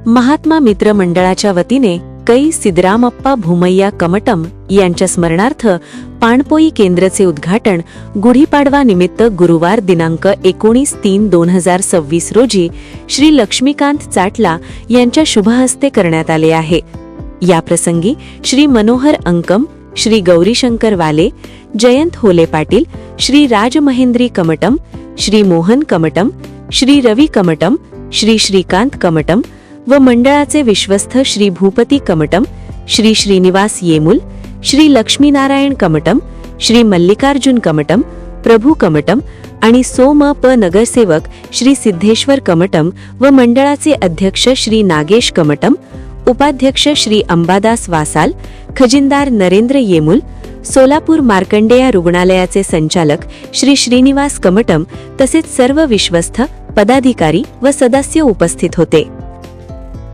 महात्मा मित्र मंडळाच्या वतीने कै सिद्धरामप्पा भूमय्या कमटम यांच्या स्मरणार्थ पाणपोई केंद्राचे उद्घाटन गुढीपाडवा निमित्त गुरुवार दिनांक 19/3/2026 रोजी श्री लक्ष्मीकांत चाटला यांच्या शुभहस्ते करण्यात आले आहे। या प्रसंगी श्री मनोहर अंकम, श्री गौरीशंकर वाले, जयंत होले पाटील, श्री राजमहेंद्री कमटम, श्री मोहन कमटम, श्री रवी कमटम, श्री श्रीकांत कमटम व मंडळाचे विश्वस्त श्री भूपती कमटम, श्री श्रीनिवास येमुल, श्री लक्ष्मीनारायण कमटम, श्री मल्लिकार्जुन कमटम, प्रभू कमटम आणि सोम प नगरसेवक श्री सिद्धेश्वर कमटम व मंडळाचे अध्यक्ष श्री नागेश कमटम, उपाध्यक्ष श्री अंबादास वासाल, खजिनदार नरेंद्र येमुल, सोलापूर मार्कंडेया रुग्णालयाचे संचालक श्री श्रीनिवास कमटम तसेच सर्व विश्वस्त पदाधिकारी व सदस्य उपस्थित होते।